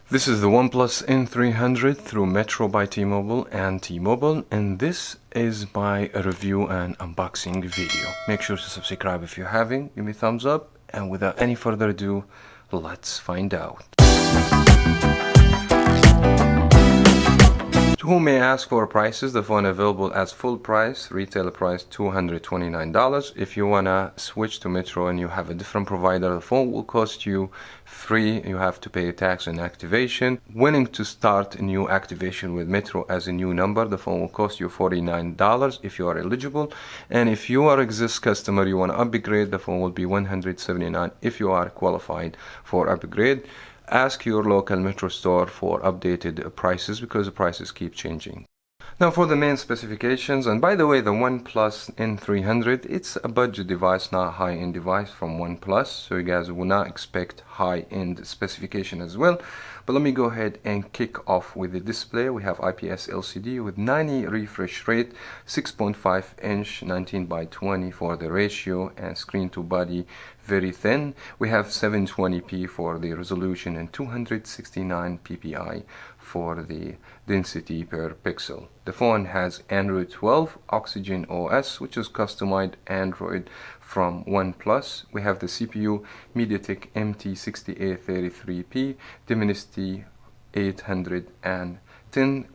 This is the ONEPLUS N300 through Metro by T-Mobile and T-Mobile, and this is my review and unboxing video. Make sure to subscribe if you haven't, give me a thumbs up, and without any further ado, let's find out. To whom may ask for prices, the phone available as full price, retail price $229. If you wanna switch to Metro and you have a different provider, the phone will cost you free. You have to pay a tax and activation. Wanting to start a new activation with Metro as a new number, the phone will cost you $49 if you are eligible. And if you are existing customer, you wanna upgrade, the phone will be $179 if you are qualified for upgrade. Ask your local Metro store for updated prices because the prices keep changing. Now for the main specifications, and by the way, the ONEPLUS N300, it's a budget device, not high-end device from OnePlus, so you guys will not expect high-end specification as well. But let me go ahead and kick off with the display. We have IPS LCD with 90 refresh rate, 6.5 inch, 19 by 20 for the ratio, and screen to body very thin. We have 720p for the resolution and 269 ppi for the density per pixel. The phone has Android 12, Oxygen OS, which is customized Android from OnePlus. We have the CPU MediaTek MT6833P Dimensity 810,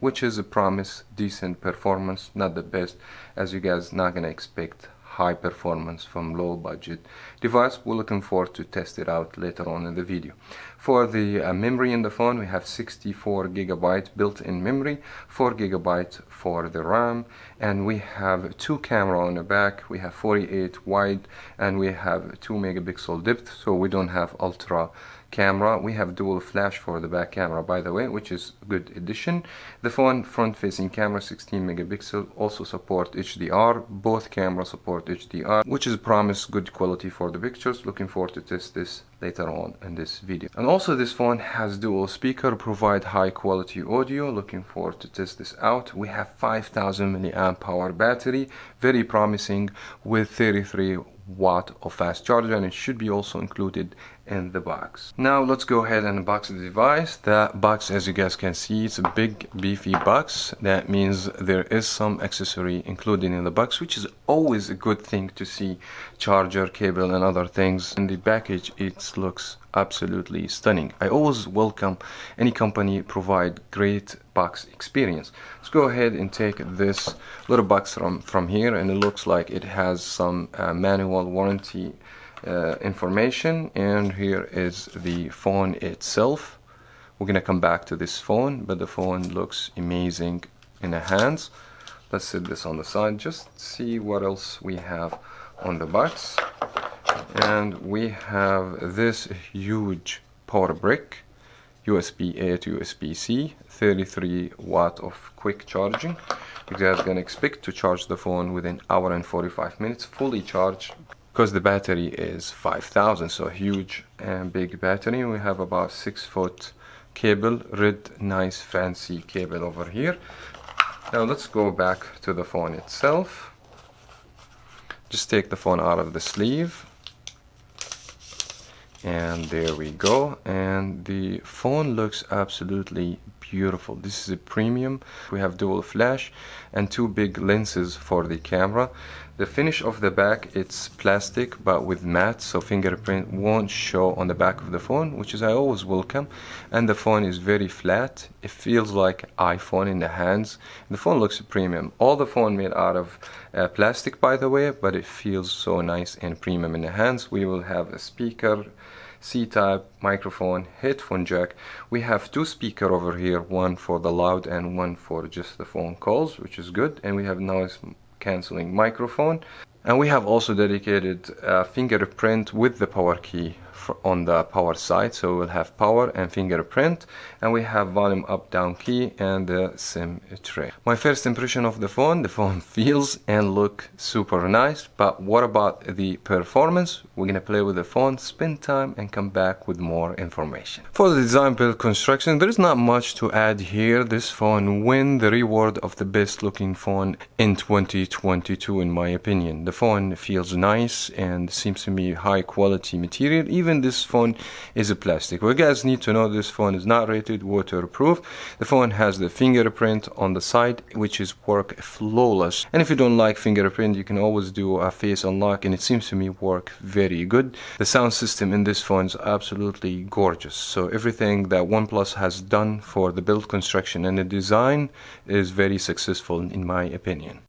which is a promise decent performance, not the best, as you guys not gonna expect high performance from low budget device. We're looking forward to test it out later on in the video. For the memory in the phone, we have 64 GB built-in memory, 4 GB for the RAM, and we have 2 camera on the back. We have 48 wide and we have 2 megapixel depth, so we don't have ultra camera. We have dual flash for the back camera, by the way, which is a good addition. The phone front facing camera 16 megapixel, also support HDR. Both cameras support HDR, which is promise good quality for the pictures. Looking forward to test this later on in this video. And also this phone has dual speaker, provide high quality audio. Looking forward to test this out. We have 5000 milliamp hour battery, very promising, with 33 watt of fast charger, and it should be also included in the box. Now let's go ahead and unbox the device. The box, as you guys can see, it's a big beefy box. That means there is some accessory included in the box, which is always a good thing to see. Charger, cable, and other things. In the package, it looks absolutely stunning. I always welcome any company provide great box experience. Let's go ahead and take this little box from here, and it looks like it has some manual warranty information, and here is the phone itself. We're gonna come back to this phone, but the phone looks amazing in the hands. Let's set this on the side, just see what else we have on the box. And we have this huge power brick, USB-A to USB-C, 33 watt of quick charging. You guys can expect to charge the phone within hour and 45 minutes, fully charged, because the battery is 5000, so huge and big battery. We have about 6-foot cable, red, nice fancy cable over here. Now let's go back to the phone itself. Just take the phone out of the sleeve. And there we go, and the phone looks absolutely beautiful. This is a premium. We have dual flash and 2 big lenses for the camera. The finish of the back, it's plastic but with matte, so fingerprint won't show on the back of the phone, which is I always welcome. And the phone is very flat. It feels like iPhone in the hands. The phone looks premium. All the phone made out of plastic, by the way, but it feels so nice and premium in the hands. We will have a speaker, C-type microphone, headphone jack. We have 2 speakers over here, one for the loud and one for just the phone calls, which is good. And we have noise cancelling microphone, and we have also dedicated fingerprint with the power key on the power side, so we'll have power and fingerprint, and we have volume up down key and the SIM tray. My first impression of the phone feels and look super nice, but what about the performance? We're gonna play with the phone, spend time, and come back with more information. For the design build construction, there is not much to add here. This phone win the reward of the best looking phone in 2022 in my opinion. The phone feels nice and seems to be high quality material, even even this phone is a plastic. Well, you guys need to know this phone is not rated waterproof. The phone has the fingerprint on the side, which is work flawless. And if you don't like fingerprint, you can always do a face unlock, and it seems to me work very good. The sound system in this phone is absolutely gorgeous. So everything that OnePlus has done for the build construction and the design is very successful in my opinion.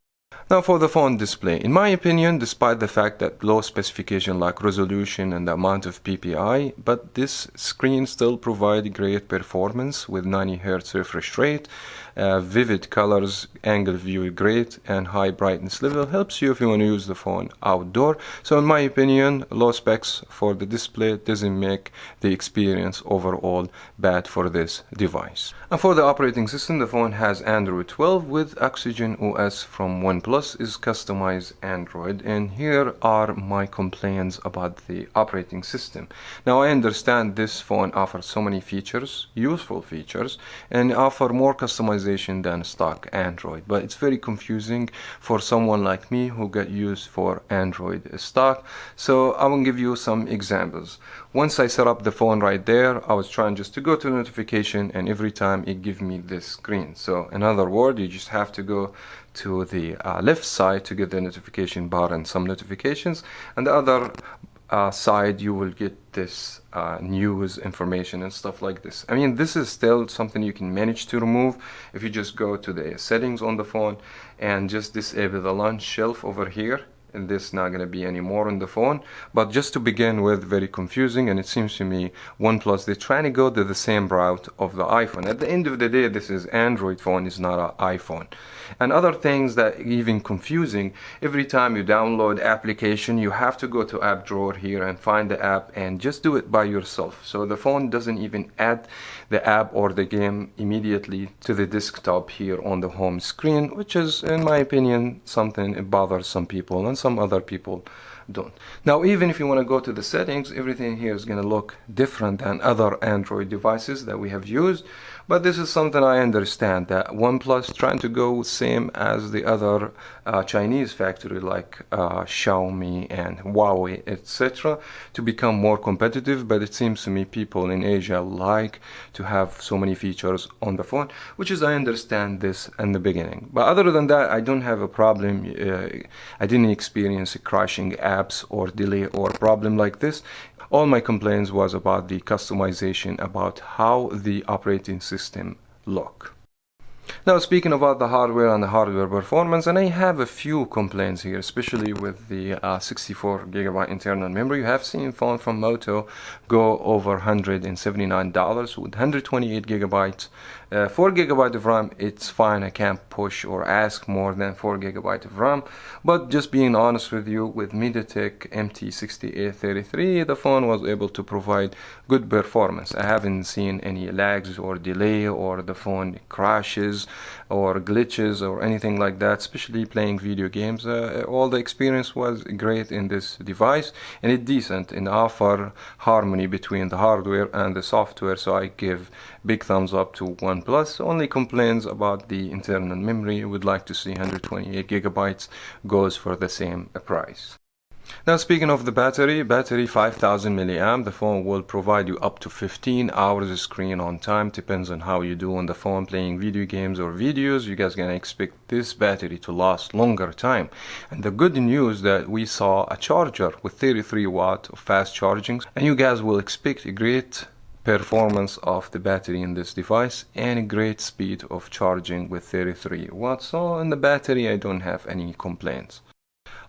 Now for the phone display, in my opinion, despite the fact that low specification like resolution and the amount of PPI, but this screen still provides great performance with 90 Hz refresh rate, vivid colors, angle view great, and high brightness level helps you if you want to use the phone outdoor. So in my opinion, low specs for the display doesn't make the experience overall bad for this device. And for the operating system, the phone has Android 12 with Oxygen OS from OnePlus is customized Android, and here are my complaints about the operating system. Now I understand this phone offers so many features, useful features, and offer more customization than stock Android, but it's very confusing for someone like me who got used for Android stock. So I will give you some examples. Once I set up the phone right there, I was trying just to go to the notification, and every time it gives me this screen. So in other words, you just have to go to the left side to get the notification bar and some notifications, and the other side you will get this news information and stuff like this. I mean, this is still something you can manage to remove if you just go to the settings on the phone and just disable the launch shelf over here, and this is not going to be any more on the phone. But just to begin with, very confusing, and it seems to me OnePlus, they're trying to go to the same route of the iPhone. At the end of the day, this is Android phone, it's not an iPhone. And other things that even confusing, every time you download application, you have to go to app drawer here and find the app and just do it by yourself. So the phone doesn't even add the app or the game immediately to the desktop here on the home screen, which is, in my opinion, something it bothers some people and some other people don't. Now even if you want to go to the settings, everything here is going to look different than other Android devices that we have used, but this is something I understand, that OnePlus trying to go same as the other Chinese factory like Xiaomi and Huawei, etc., to become more competitive. But it seems to me people in Asia like to have so many features on the phone, which is, I understand this in the beginning. But other than that, I don't have a problem. I didn't experience crashing apps or delay or problem like this. All my complaints was about the customization, about how the operating system look. Now speaking about the hardware and the hardware performance, and I have a few complaints here, especially with the 64GB internal memory. You have seen phone from Moto go over $179 with 128GB. 4GB of RAM, it's fine. I can't push or ask more than 4GB of RAM. But just being honest with you, with MediaTek MT6833, the phone was able to provide good performance. I haven't seen any lags or delay or the phone crashes or glitches or anything like that, especially playing video games. All the experience was great in this device, and it's decent and offer harmony between the hardware and the software. So I give big thumbs up to OnePlus. Only complaints about the internal memory. Would like to see 128GB goes for the same price. Now speaking of the battery 5000 milliamp, the phone will provide you up to 15 hours of screen on time. Depends on how you do on the phone, playing video games or videos. You guys gonna expect this battery to last longer time. And the good news that we saw a charger with 33 watt of fast charging, and you guys will expect a great performance of the battery in this device and a great speed of charging with 33 watts. So in the battery I don't have any complaints.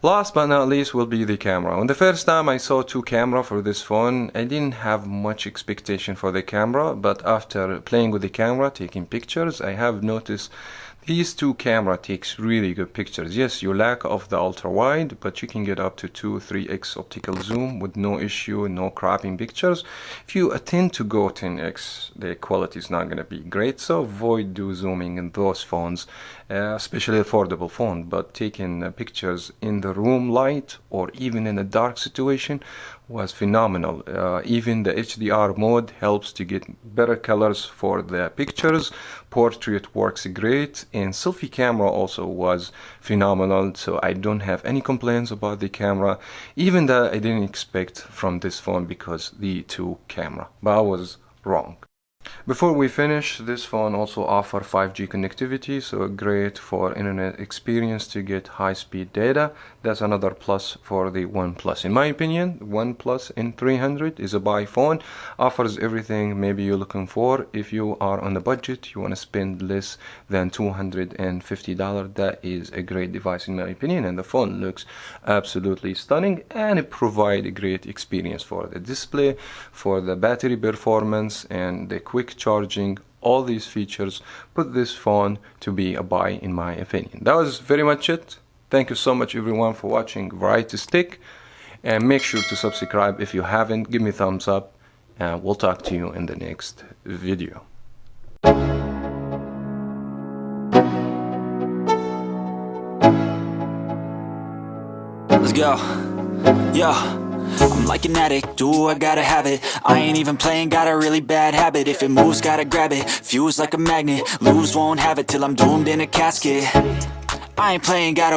Last but not least will be the camera. When the first time I saw two cameras for this phone, I didn't have much expectation for the camera, but after playing with the camera, taking pictures, I have noticed these two cameras takes really good pictures. Yes, you lack of the ultra wide, but you can get up to 2-3x optical zoom with no issue, no cropping pictures. If you attempt to go 10x, the quality is not going to be great, so avoid do zooming in those phones, especially affordable phone. But taking pictures in the room light or even in a dark situation was phenomenal. Even the HDR mode helps to get better colors for the pictures. Portrait works great, and selfie camera also was phenomenal, so I don't have any complaints about the camera, even that I didn't expect from this phone because the two camera, but I was wrong. Before we finish, this phone also offers 5G connectivity, so great for internet experience to get high-speed data. That's another plus for the OnePlus. In my opinion, OnePlus N300 is a buy phone, offers everything maybe you're looking for. If you are on the budget, you want to spend less than $250, that is a great device in my opinion, and the phone looks absolutely stunning, and it provides a great experience for the display, for the battery performance, and the quick charging. All these features put this phone to be a buy in my opinion. That was very much it. Thank you so much everyone for watching Variety Stick, and make sure to subscribe if you haven't. Give me a thumbs up, and we'll talk to you in the next video. Let's go. Yeah. I'm like an addict, do I gotta have it. I ain't even playing, got a really bad habit. If it moves, gotta grab it, fuse like a magnet. Lose, won't have it till I'm doomed in a casket. I ain't playing, gotta